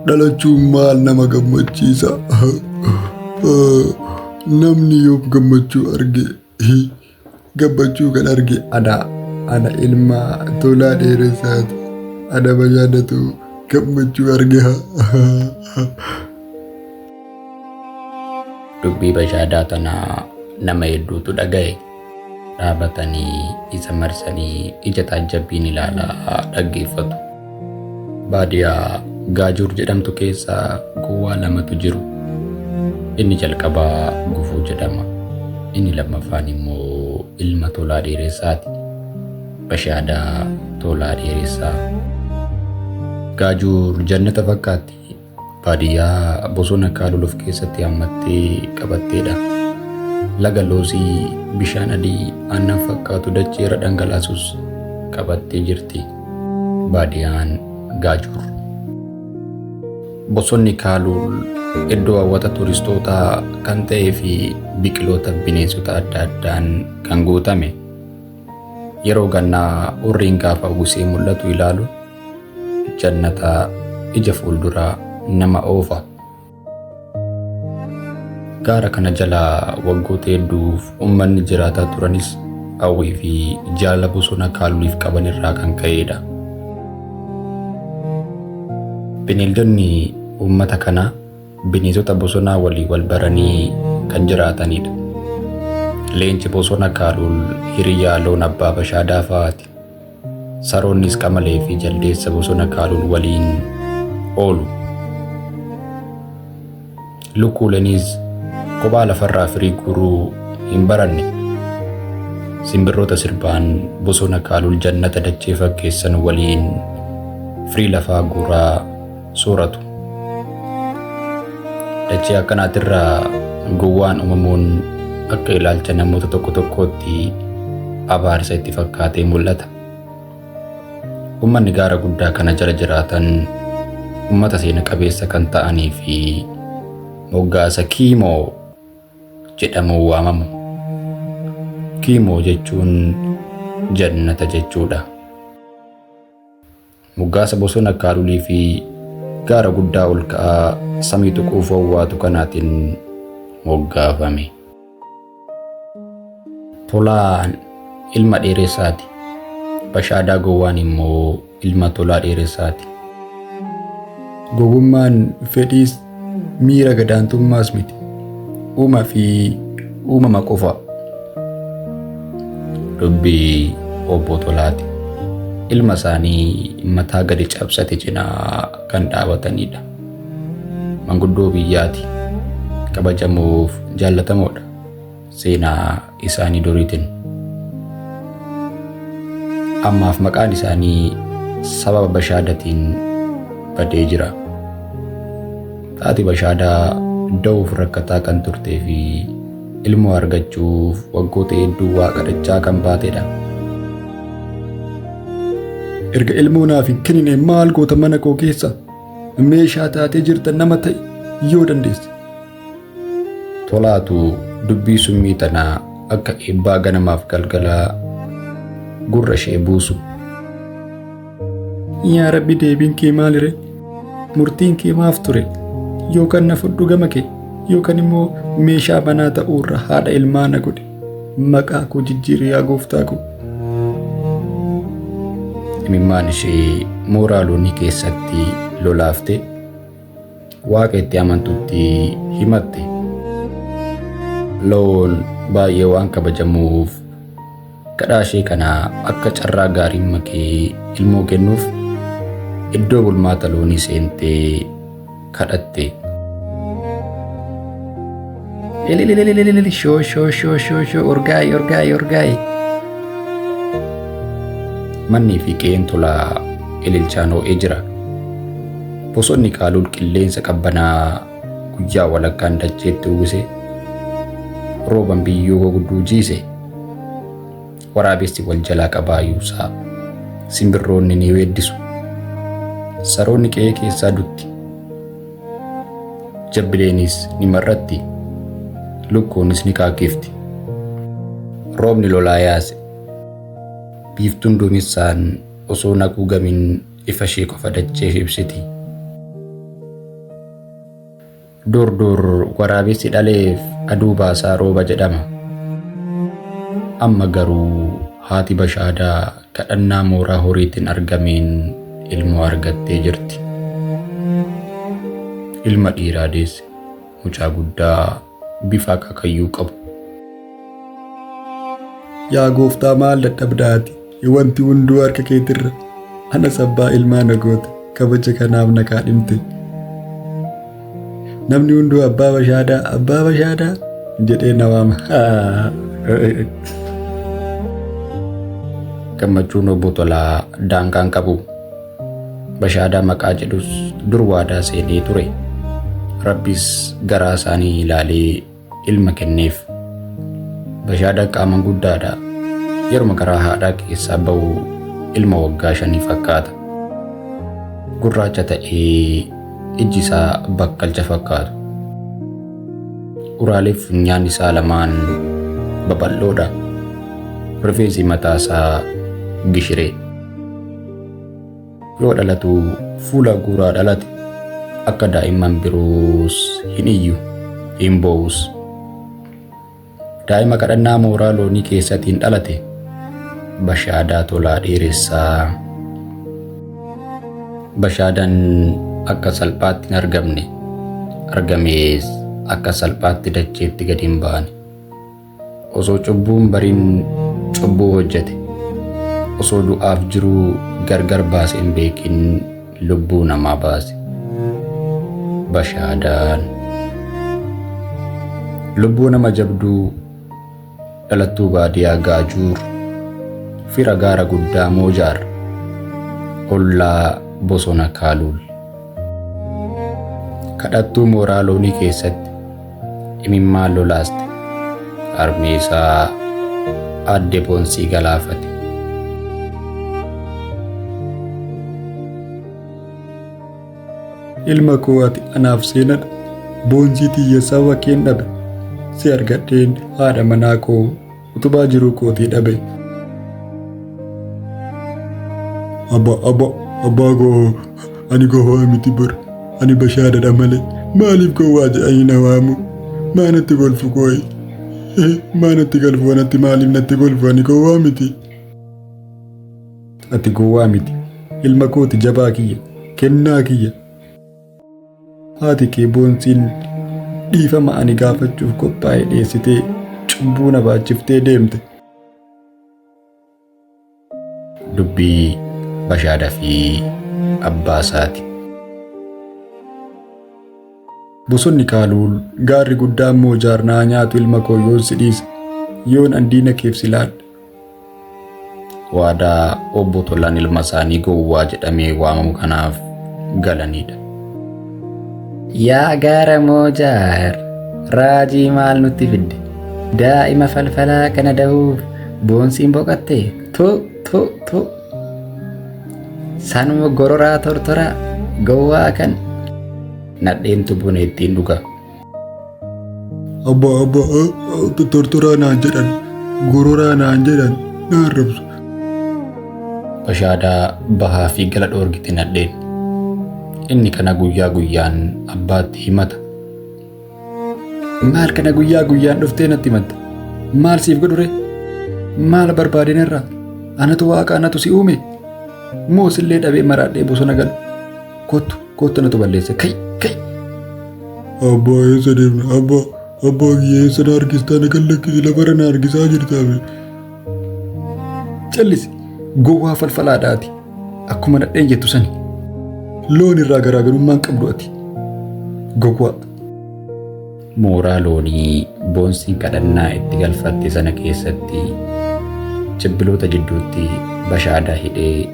dhalachuun maal nama gammachiisa. Namni yoo gammachuu arge gammachuu kan arge ana ilma Tolaa Dheeressaati. Ana Bashaadatu gammachuu arge. Dubbii Bashaadaa tana nama hedduutu dhaga'e. Dhaabatanii isa marsanii ija taajjabbiin ilaalaa dhaggeeffatu. Baadiyyaa Gaajuur jedhamtu keessa gowwaa lamatu jiru. Inni jalqabaa Gufuu jedhama. Inni lammaffaan immoo ilma Tolaa Dheeressaati. Bashaadaa Tolaa Dheeressaa. Gaajuur jannata fakkaatti. Baadiyyaa bosona Kaalol of keessatti hammattee qabatteedha. Laga loosii bishaan adii aannan fakkaatu dacheera dhangalaasus qabattee jirti. Baadiyyaan Gaajuur. Bosonni Kaalol iddoo hawwata turistootaa kan ta'ee fi biqiloota bineensota adda addaan kan guutame. Yeroo gannaa hurriin gaafa uwwisee mul'atu ilaalu jannata ija fuulduraa nama oofa. Gaara kana jala waggoota hedduuf uummanni jiraataa turanis hawwii fi jaalala bosona Kaaloliif qaban irraa kan ka'edha. Bineeldonni uummata kanaa bineensota bosonaa walii wal baranii kan jiraatanidha. Leenci bosona Kaalol hiriyaa loon abbaa Bashaadaa fa'aati. Saroonnis qamalee fi jaldeessa bosona Kaalol waliin oolu. Lukkuuleenis kophaa lafarraa firii guuruu hin baranne. Simbirroota sirbaan bosona Kaalol jannata dachee fakkeessan waliin firii lafaa guuraa sooratu. Dachee akkanaatirraa gowwaan uumamuun akka ilaalcha namoota tokko tokkootti abaarsa itti fakkaatee mul'ata. Uummanni gaara guddaa kana jala jiraatan uummata seena qabeessa kan ta'anii fi moggaasa Kiimoo jedhamuun waamamu. Kiimoo jechuun jannata jechuudha. Moggaasa bosona Kaalolii fi gaara guddaa ol ka'aa samii tuquuf hawwaatu kanaatiin moggaafame. Tolaan ilma Dheeressaati. Bashaadaa gowwaan immoo ilma Tolaa Dheeressaati. Gowwummaan fedhiis miira gadaantummaas miti. Uumaa fi uumama qofa. Dubbii obbo Tolaati. Ilma isaanii mataa gadi cabsate cinaa kan dhaabatanidha. Manguddoo biyyaati. Kabajamuuf jaallatamoodha. Seenaa isaanii duriitiin. Ammaaf maqaan isaanii sababa Bashaadatiin badee jira. Haati Bashaadaa da'uuf rakkataa kan turtee fi ilmoo argachuuf waggoota hedduu waa kadhachaa kan baatedha. Erga ilmoo naaf hin kennine maal goota mana koo keessa? Meeshaa taatee jirta nama ta'i yoo dandeesse. Tolaatu dubbii summii tanaa akka eebbaa ganamaaf galgalaa gurra ishee buusu. Yaa Rabbi deebiin kee maalire? Murtiin kee maaf ture? Yookaan na fudhu gama kee yookaan immoo meeshaa manaa ta'uurra haadha ilmaa na godhe. Maqaa koo jijjiiri yaa gooftaa koo. Imimmaan ishee mooraa loonii keessatti lolaaftee waaqa itti amantutti himatte. Loon baay'ee waan kabajamuuf kadhaa ishee kana akka carraa gaariin makee ilmoo kennuuf iddoo bulmaata loonii seentee kadhatte. Shoo orgaayi. Mannii fi qe'een Tolaa ililchaan ho'ee jira. Bosonni Kaalol qilleensa qabbanaa guyyaa walakkaan dacheetti uwwise. Rooban biyyoo gudduu jiise. Waraabessi wal jalaa qabaayyuusaa. Simbirroonni ni weeddisu. Saroonni qe'ee keessaa dutti. Jabbileenis ni marratti. Lukkuunis ni kaakifti. Roobni lolaa yaase. Biiftuun duumessaan osoo naquu gamin ifa ishee qofa dachee ibsiti. Dur waraabessi dhaleef aduu baasaa rooba jedhama. Amma garuu haati Bashaadaa kadhannaa mooraa horiitiin argameen ilmoo argattee jirti. Ilma dhiiraa deesse, mucaa guddaa bifa akaakayyuu qabu. Yaa gooftaa maal dadhabdaati? Wanti hunduu harka keetirra. Anas abbaa ilmaa nagoota kabaja kanaaf na kaadhimte. Namni hunduu abbaa Bashaadaa jedhee na waama. Gammachuun obbo Tolaa daangaan qabu. Bashaadaa maqaa jedhus dur waadaa seenee ture. Rabbis garaa isaanii ilaalee ilma kenneef. Bashaadaa qaama guddaadha. Yeruma garaa haadhaa keessaa ba'u ilma waggaa 5 fakkaata. Gurraacha ta'ee iji isaa bakkalcha fakkaatu. Uraalee funyaan isaa lamaan babal'oodha. Rifeensi mataa isaa gishiree. Yoo dhalatu fuula guuraa dhalate akka daa'imman biroos hin iyyu hin boo'us. Daa'ima kadhannaa mooraa loonii keessatti dhalate Bashaadaa Tolaa Dheeressaa. Bashaadaan akka salphaatti hin argamne, argamees akka salphaatti dacheetti gadi hin baane. Osoo cubbuun bariin cubbuu hojjete, osoo du'aaf jiruu gargar baase hin beekin lubbuu namaa baase. Bashaadaan lubbuu nama jabduu dhalattuu baadiyaa Gaajuur, fira gaara guddaa Moojaar, ollaa bosona Kaaluul. Kadhattuu mooraa loonii keessatti imimmaan lolaaste, harmee isaa Aadde Boonsii galaafate. Ilma koo ati anaaf seenadha. Boonsii tiyya saba keen dhabe. Si argadheen haadha manaa koo utubaa jiruu kootii dhabe. Abbaa koo ani gowwaa miti bor. Ani Bashaadadha malee. Maaliif gowwaa jedhanii na waamu? Maa natti golfu kooyi? Maa natti galfu anatti maaliif natti golfu? Ani gowwaa miti. Ati gowwaa miti. Ilma kooti jabaa kiyya. Kennaa kiyya. Haati kee Boonsiin dhiifama ani gaafachuuf qophaa'ee dhiyeessitee cubbuu na baachiftee deemte. Dubbii Bashaadaa fi abbaa isaati. Bosonni Kaaluul gaarri guddaan Moojaar naa nyaatu ilma koo yoon si dhiise, yoon andiina keef si laadha. Waadaa obbo Tolaan ilma isaanii gowwaa jedhamee waamamu kanaaf galanidha. Yaa gaara Moojaar, raajii maal nutti fidde? Daa'ima falfalaa kana da'uuf Boonsiin boqotte? Tu. Sanuma gororaa tortoraa gowwaa kan nadheentu buna ittiin dhuga. Tortoraa naan jedhan, gororaa naan jedhan, naan rabsu. Bashaadaa bahaa fi gala dhoorgite nadheen. Inni kana guyyaa guyyaan abbaatti himata. Maal kana guyyaa guyyaan dhuftee natti himatta? Maal siif godhure? Maal barbaadeen irraa? Anatu waaqa anatu si uume? Moo sillee dhabee maraadhee bosona galu? Kottu natu balleesse. Kai! Abbaa eessa deemna? Abbaa kiyya eessa na argistaa na gallakkisi lafarra na argisaa jirtaame. Callisi gowwaa falfalaadhaati. Akkuma nadheen jettu sani. Loon irraa garaagarummaan qabdu ati. Gowwaa. Mooraa loonii Boonsiin kadhannaa itti galfatte sana keessatti jibbiloota jidduutti Bashaadaa hidhee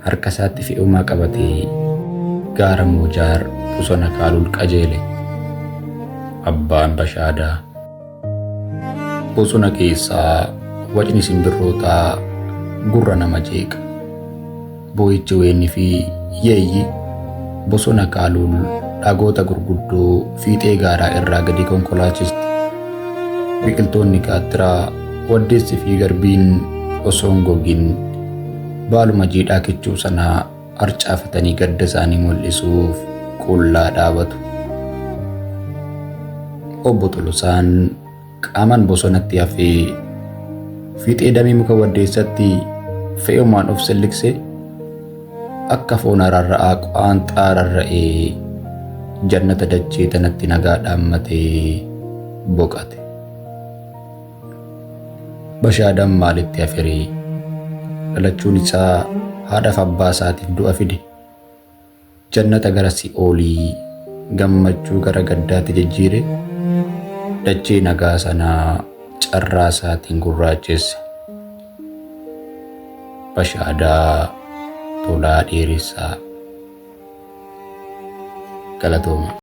harka isaatti fe'umaa qabatee gaara Moojaar bosona Kaaluul qajeele. Abbaan Bashaadaa bosona keessaa wacni simbirrootaa gurra nama jeeqa. Boo'ichi weennii fi yeeyyi bosona Kaaluul dhagoota gurguddoo fiixee gaaraa irraa gadi konkolaachisti. Biqiltoonni gaattiraa, waddeessi fi garbiin osoo hin gogin baaluma jiidhaa kichuu sanaa harcaafatanii gadda isaanii mul'isuuf qullaa dhaabatu. obbo Xulusaan qaamaan bosonatti hafee fiixee damee muka waddeessatti fe'umaan of silliqsee akka foon ararra'aa qaanxaa rarra'ee jannata dachee tanatti nagaa dhaammatee boqate. Bashaadaan maalitti haferee dhalachuun isaa haadhaaf abbaa isaatiif du'a fide. Jannata gara si'oolii gammachuu gara gaddaatti jijjiire dachee nagaa sanaa carraa isaatiin gurraachesse. Bashaadaa Tolaa Dheeressaa. Galatooma.